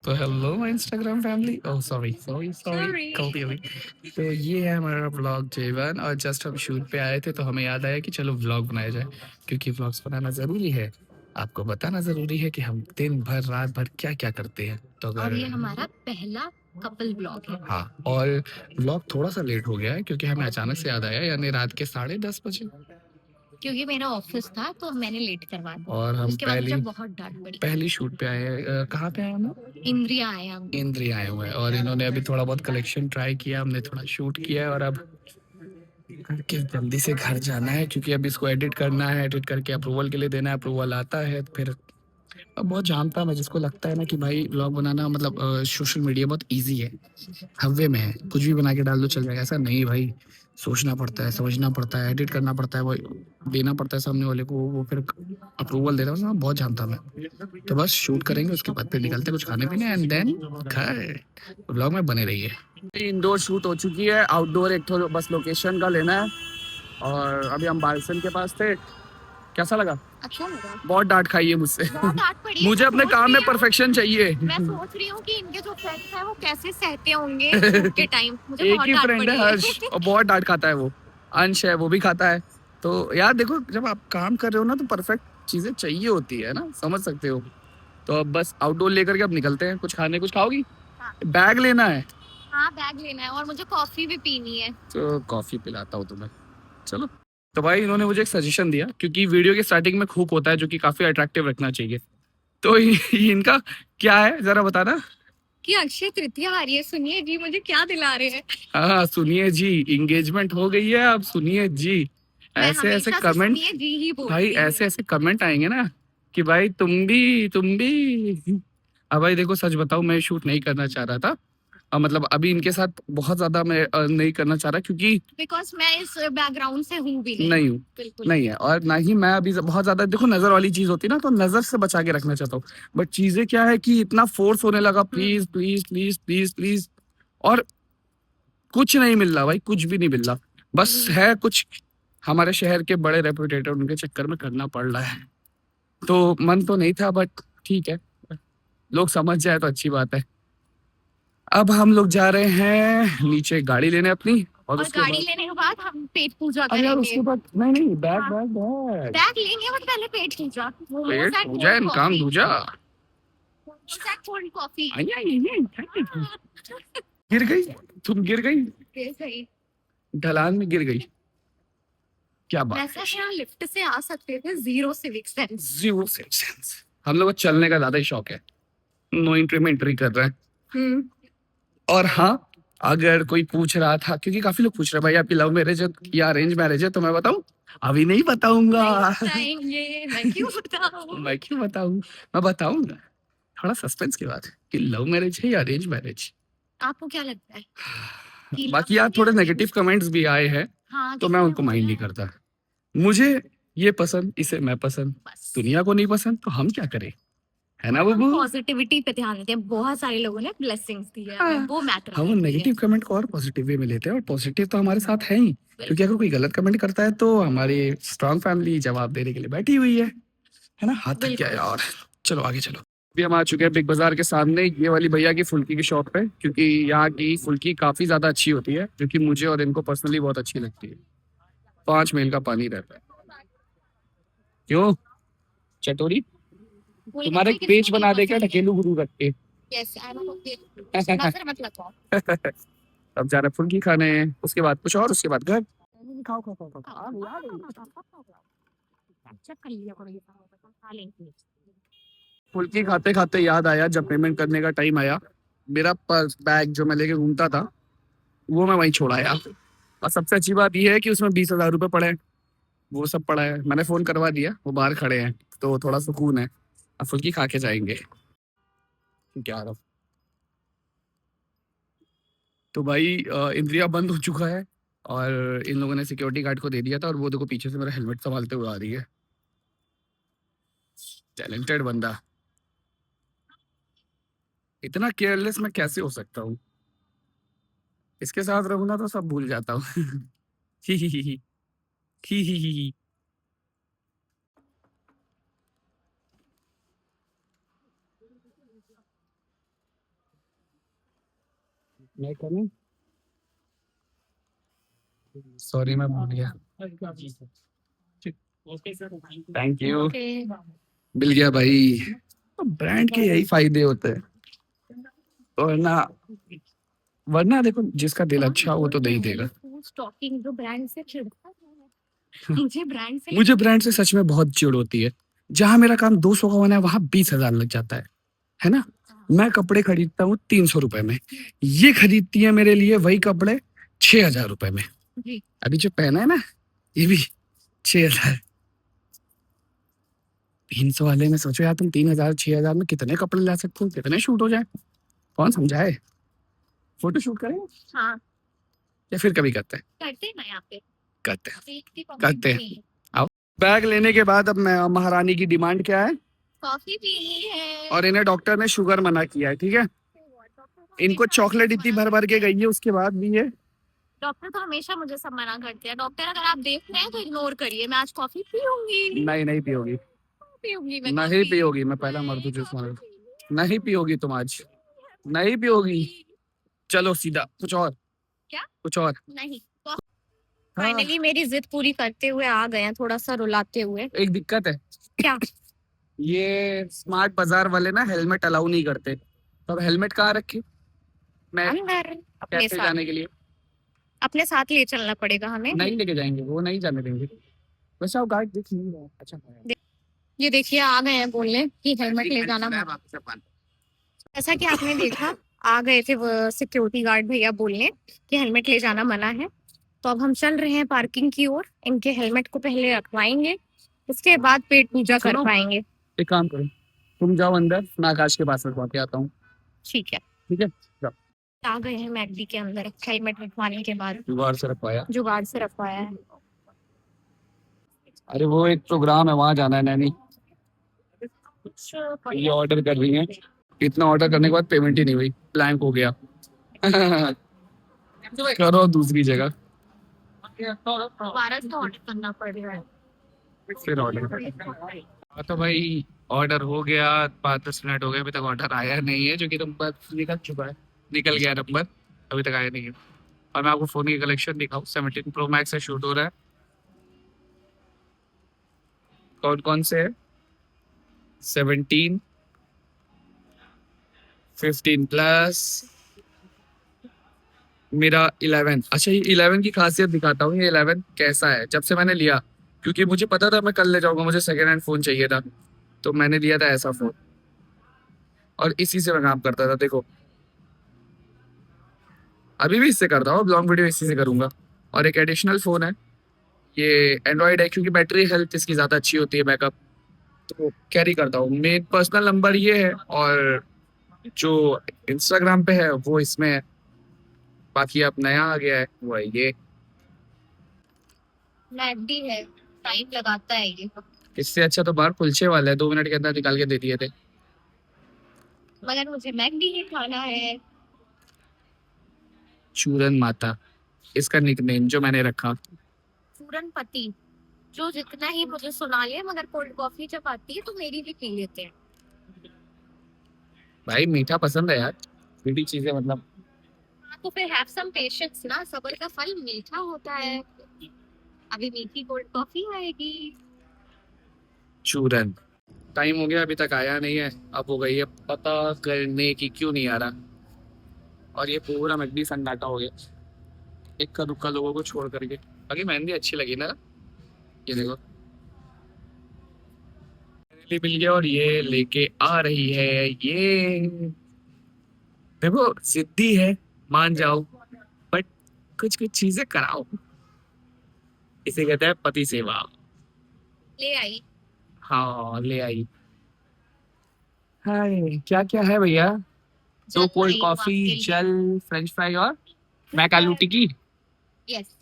तो hello my Instagram family, oh sorry sorry sorry, sorry. गलती हो गई। तो ये है हमारा व्लॉग J1 और जस्ट हम शूट पे आए थे तो हमें याद आया कि चलो व्लॉग बनाया जाए, क्योंकि व्लॉग्स बनाना ज़रूरी है। आपको बताना ज़रूरी है कि हम दिन भर रात भर क्या-क्या करते हैं। तो और अगर ये हमारा पहला कपल ब्लॉग है। हाँ, और व्लॉग थोड़ा-सा लेट हो गया है क्योंकि हमें अचानक से याद आया, यानी रात के 10:30 बजे। क्योंकि मेरा ऑफिस था तो मैंने लेट करवा और दिया। हम उसके बाद मुझे बहुत डांट पड़ी। पहली शूट पे आए हैं। कहाँ पे आए हम? इंद्रिया आए हम। इंद्रिया आए हुए हैं और इन्होंने अभी थोड़ा बहुत कलेक्शन ट्राई किया, हमने थोड़ा शूट किया है और अब करके जल्दी से घर जाना है, क्योंकि अब इसको एडिट करना है, एडिट करके अप्रूवल के लिए देना है, अप्रूवल आता है तो फिर अब बहुत जानता मैं जिसको लगता है ना कि भाई व्लॉग बनाना मतलब सोशल मीडिया बहुत इजी है, हव्वे में है, कुछ भी बना के डाल दो चल जाएगा। ऐसा नहीं भाई, सोचना पड़ता है, समझना पड़ता है, एडिट करना पड़ता है, वो देना पड़ता है सामने वाले को, वो फिर अप्रूवल देना है, बहुत जानता मैं। तो बस शूट करेंगे, उसके बाद फिर निकलते कुछ खाने पीने एंड देन घर। व्लॉग में बने रहिए। इंडोर शूट हो चुकी है, आउटडोर एक तो बस लोकेशन का लेना है। और अभी हम बालसन के पास थे। कैसा लगा? अच्छा लगा। बहुत डांट खाई है मुझसे। बहुत डांट पड़ी है। मुझे मैं अपने सोच काम रही में हूँ परफेक्शन चाहिए। मैं सोच रही हूँ कि इनके जो फ्रेंड्स हैं वो कैसे सहते होंगे शूट के टाइम। मुझे एक बहुत ही डांट फ्रेंड है पड़ी हर्ष, है। और बहुत डांट खाता है वो। अंश है, वो भी खाता है। तो यार देखो, जब आप काम कर रहे हो ना तो परफेक्ट चीजें चाहिए होती है ना, समझ सकते हो। तो अब बस आउटडोर लेकर के अब निकलते हैं। कुछ खाने, कुछ खाओगी? हाँ। बैग लेना है हाँ, बैग लेना है और मुझे कॉफी भी पीनी है। तो कॉफी पिलाता हूँ तुम्हें, चलो। तो भाई इन्होंने मुझे एक सजेशन दिया, क्योंकि वीडियो के स्टार्टिंग में हुक होता है जो कि काफी अट्रैक्टिव रखना चाहिए। तो इनका क्या है जरा बताना। कि अक्षय तृतीया आ रही है, सुनिए जी मुझे क्या दिला रहे हैं। हाँ सुनिए जी, एंगेजमेंट हो गई है, अब सुनिए जी। मैं ऐसे ऐसे हमेशा से कमेंट, सुनिए जी ही भाई बोलती हूँ। ऐसे ऐसे कमेंट आएंगे ना कि भाई तुम भी। अब भाई देखो, सच बताऊं, मैं शूट नहीं करना चाह रहा था। मतलब अभी इनके साथ बहुत ज्यादा मैं नहीं करना चाह रहा, क्योंकि बिकॉज मैं इस बैकग्राउंड से हूँ भी नहीं। नहीं हूँ, बिल्कुल नहीं है। और ना ही मैं अभी बहुत ज्यादा, देखो नजर वाली चीज होती है ना, तो नजर से बचा के रखना चाहता हूँ। बट चीजें क्या है कि इतना फोर्स होने लगा, please please please please please, और कुछ नहीं मिल रहा भाई, कुछ भी नहीं मिल रहा। बस है कुछ हमारे शहर के बड़े रेपुटेटेड, उनके चक्कर में करना पड़ रहा है। तो मन तो नहीं था, बट ठीक है, लोग समझ जाए तो अच्छी बात है। अब हम लोग जा रहे हैं नीचे गाड़ी लेने अपनी, और और उसके गाड़ी बाद लेने के बाद हम पेट पूजा अरे यार करेंगे। उसके बाद नहीं नहीं, बैग हाँ। बैग बैग, बैग लेंगे बट पहले पेट पूजा। Momos pet and Puja cold and काम कॉफी। दूजा। Momos and cold coffee. गिर गई, तुम गिर गई, सही। ढलान में गिर गई, क्या बात वैसे है। हम यहाँ लिफ्ट से आ सकते थे, zero civic sense. Zero sense. हम लोग को चलने का ज्यादा ही शौक है, नो एंट्री में एंट्री कर रहे हैं। और हाँ, अगर कोई पूछ रहा था, क्योंकि काफी लोग पूछ रहे हैं भाई आपकी लव मैरिज है या अरेंज मैरिज है, तो मैं बताऊं, अभी नहीं बताऊंगा। बताएंगे, मैं क्यों बताऊं। मैं क्यों बताऊं, मैं बताऊंगा थोड़ा सस्पेंस के बाद कि लव मैरिज है या अरेंज मैरिज। आपको क्या लगता है कि love बाकी यार है या थोड़े arranged? नेगेटिव कमेंट्स भी आए हैं, हाँ, तो मैं किसी ने उनको माइंड बोला नहीं है। करता। मुझे ये पसंद, इसे मैं पसंद, बस दुनिया को नहीं पसंद, तो हम क्या करें, है ना हम बबू। पॉजिटिविटी पे ध्यान देते हैं। बहुत सारे लोगों ने ब्लेसिंग्स दी है हमें, हाँ, वो मैटर हम करती है। नेगेटिव कमेंट को और पॉजिटिव वे में लेते हैं, और पॉजिटिव तो हमारे साथ है ही, क्योंकि अगर कोई गलत कमेंट करता है तो हमारी स्ट्रांग फैमिली जवाब देने के लिए बैठी हुई है ना। हाथ थक गया बिल्कुल। यार, चलो आगे चलो। अभी हम आ चुके हैं बिग बाजार के सामने, ये वाली भैया की फुल्की की शॉप पे, क्योंकि यहाँ की फुल्की काफी ज्यादा अच्छी होती है, जो कि मुझे और इनको पर्सनली बहुत अच्छी लगती है। 5 मील का पानी रहता है। क्यों चटोरी, तुम्हारा एक पेज बना दे क्या ढकेलू गुरु रख के। Yes, I am okay. नजर मत लगाओ। अब जा रहे हैं फुल्की खाने, उसके बाद कुछ और, उसके बाद घर। खाओ खाओ खाओ चेक कर लिया करो, ये खा लेंगे। फुल्की खाते खाते याद आया, जब पेमेंट करने का टाइम आया, मेरा पर्स बैग जो मैं लेके घूमता था वो मैं वहीं छोड़ आया। और सबसे अच्छी बात यह है कि उसमें 20,000 रुपए पड़े हैं, वो सब पड़ा है, मैंने फोन करवा दिया, वो बाहर खड़े हैं, तो थोड़ा सुकून है। अब फुल्की खा के जाएंगे। क्या रहा, तो भाई इंद्रिया बंद हो चुका है, और इन लोगों ने सिक्योरिटी गार्ड को दे दिया था, और वो देखो पीछे से मेरा हेलमेट संभालते हुए आ रही है। टैलेंटेड बंदा, इतना केयरलेस मैं कैसे हो सकता हूँ। इसके साथ रहूँ ना तो सब भूल जाता हूँ। ही ही ही ही ही ही ही ही। मैं करूँ? सॉरी मैं भूल गया। Thank you. ओके। मिल गया भाई। ब्रांड के यही फायदे होते हैं, वरना वरना देखो जिसका दिल अच्छा हो वो तो दे ही देगा। स्टॉकिंग जो ब्रांड से चिढ़ता है, मुझे ब्रांड से मुझे ब्रांड से सच में बहुत चिढ़ होती है। जहां मेरा काम 200 का होना है वहां 20,000 लग जाता है ना। मैं कपड़े खरीदता हूँ 300 रुपए में, ये खरीदती है मेरे लिए वही कपड़े 6,000 रुपए में। जी। अभी जो पहना है ना ये भी 6,000। 300 वाले में सोचो यार, तुम 3,000 6,000 में कितने कपड़े ला सकते हो, कितने शूट हो जाए, कौन समझाए। फोटो शूट करें हाँ या फिर कभी करते हैं? करते हैं ना यहाँ पे, करते हैं अभी इतनी public करते हैं। नहीं है। आओ। बैग लेने के बाद अब मैं महारानी की डिमांड क्या है, कॉफी पीनी है। और इन्हें डॉक्टर ने शुगर मना किया है, ठीक है। इनको हमेशा चॉकलेट मुझे इतनी मना भर भर के करते हैं। गई है उसके बाद भी ये। डॉक्टर तो हमेशा मुझे सब मना करते हैं। डॉक्टर अगर आप देख रहे हैं तो इग्नोर करिए, मैं आज कॉफी पीऊंगी। नहीं नहीं पियोगी, पीऊंगी मैं नहीं कॉफी। पियोगी, मैं पहला मर दूं जिस मार। नहीं पियोगी तुम आज, नहीं पियोगी। चलो सीधा कुछ और, क्या? कुछ और। नहीं। हाँ, फाइनली मेरी जिद पूरी करते हुए आ गए हैं, थोड़ा सा रुलाते हुए। एक दिक्कत है, क्या? ये स्मार्ट बाजार वाले ना हेलमेट अलाउ नहीं करते, तो अब हेलमेट कहाँ रखे मैं अंदर अपने कैसे साथ, जाने के लिए? अपने साथ ले चलना पड़ेगा हमें। नहीं लेके जाएंगे, वो नहीं जाने देंगे। वैसे आप गाइड दिख नहीं रहा है। अच्छा ये देखिए आ गए हैं बोलने कि हेलमेट ले जाना मना। जैसा कि आपने देखा, आ गए थे वो सिक्योरिटी गार्ड भैया बोलने कि हेलमेट ले जाना मना है। तो अब हम चल रहे हैं पार्किंग की ओर। इनके हेलमेट को पहले रखवाएंगे, उसके बाद पेट पूजा कर सुनो। पाएंगे। एक काम करो, तुम जाओ अंदर, मैं आकाश के पास रखवा के आता हूँ। ठीक है। ठीक है, जाओ। आ गए हैं मैकडी के अंदर हेलमेट रखवाने के बाद। जुगाड़ से रखवाया। जुगाड़ से रखवाया है। अरे वो एक प्रोग्राम है वहां जाना है नैनी, ये ऑर्डर कर रही है। इतना ऑर्डर करने के बाद पेमेंट ही नहीं हुई, ब्लैंक हो गया। करो दूसरी जगह, दोबारा से ऑर्डर करना पड़ रहा है। फिर ऑर्डर। हाँ तो भाई ऑर्डर हो गया, 5-10 मिनट हो गए, अभी तक ऑर्डर आया नहीं है, जो कि नंबर निकल चुका है, निकल गया नंबर, अभी तक आया नहीं है। और मैं आपको फोन की कलेक्शन दिखाऊँ, 17 प्रो मैक्स से शूट हो रहा है। कौन कौन से है? 17, 15 प्लस, मेरा 11। अच्छा ये 11 की खासियत दिखाता हूँ, ये 11 कैसा है जब से मैंने लिया, क्योंकि मुझे पता था मैं कल ले जाऊंगा, मुझे सेकेंड हैंड फोन चाहिए था, तो मैंने लिया था ऐसा फोन, और इसी से मैं काम करता था। देखो अभी भी इससे करता हूँ, लॉन्ग वीडियो इसी से करूंगा। और एक एडिशनल फोन है, ये एंड्रॉयड है, क्योंकि बैटरी हेल्थ इसकी ज़्यादा अच्छी होती है, बैकअप, तो कैरी करता हूँ। मेन पर्सनल नंबर ये है, और जो इंस्टाग्राम पे है वो इसमें है। बाकी अब नया आ गया है वो है ये। मैकडी है, टाइम लगाता है ये। इससे अच्छा तो बाहर कुलचे वाला है, 2 मिनट के अंदर निकाल के दे दिए थे। मगर मुझे मैकडी ही खाना है। चूरन माता इसका निकनेम जो मैंने रखा। चूरन पति, जो जितना ही मुझे सुना ले, मगर कोल्ड कॉफी जब आती है तो मेरी भी पी लेते हैं। भाई मीठा पसंद है यार, मीठी चीजें मतलब। हाँ तो फिर हैव सम पेशेंस ना, सब्र का फल मीठा होता है। अभी मीठी कोल्ड कॉफी आएगी। चूरन टाइम हो गया, अभी तक आया नहीं है, अब हो गई है पता करने की क्यों नहीं आ रहा। और ये पूरा मैकडी सन्नाटा हो गया, इक्का दुक्का लोगों को छोड़ करके। बाकी मेहंदी अच्छी लगी ना, ये देखो फाइनली मिल गया, और ये लेके आ रही है ये। देखो जिद्दी है, मान जाओ, बट कुछ कुछ चीजें कराओ, इसे कहते हैं पति सेवा। ले आई। हाँ ले आई। हाय क्या क्या है भैया? दो जल कोल्ड आई हूँ कॉफी, आपके लिए। जल, फ्रेंच फ्राई, और मैक आलू टिक्की। यस।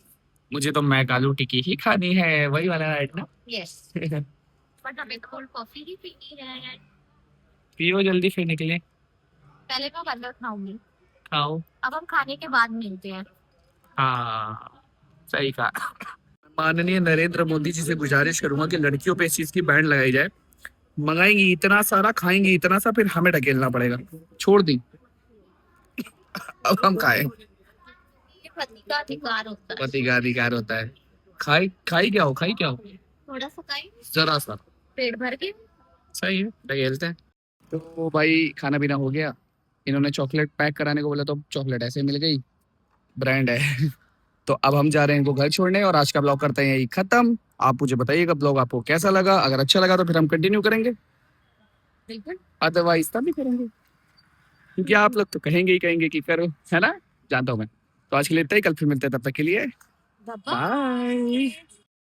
मुझे तो मैक आलू टिक्की ही खानी है, वही वाला राइट ना? यस। बट हमें कोल्ड कॉफी ही पीनी है। पियो जल्दी फिर निकले। पहले मैं बर्गर खाऊंगी, खाओ। अब हम खाने के बाद मिलते हैं। हाँ सही कहा। माननीय नरेंद्र मोदी जी से गुजारिश करूंगा कि लड़कियों पे इस चीज की बैन लगाई जाए। मंगाएंगी इतना सारा, खाएंगी इतना सा, फिर हमें ढकेलना पड़ेगा। छोड़ दी। अब हम खाए। ये पति का अधिकार होता है। पति का अधिकार होता है। खाई खाई क्या हो, खाई क्या हो, थोड़ा सा खाई, जरा सा। पेट भर के। सही है, टहलते हैं। तो भाई खाना पीना हो गया। इन्होंने चॉकलेट पैक कराने को बोला तो चॉकलेट ऐसे मिल गई, ब्रांड है। तो अब हम जा रहे हैं इनको घर छोड़ने और आज का ब्लॉग करते हैं यही खत्म। आप मुझे बताइएगा ब्लॉग आपको कैसा लगा, अगर अच्छा लगा तो फिर हम कंटिन्यू करेंगे, बिल्कुल। अदरवाइज तब भी करेंगे, क्योंकि आप लोग तो कहेंगे कि करो, है ना, जानता हूँ मैं। तो आज के लिए इतना ही, कल फिर मिलते हैं, तब तक के लिए बाय। बाय।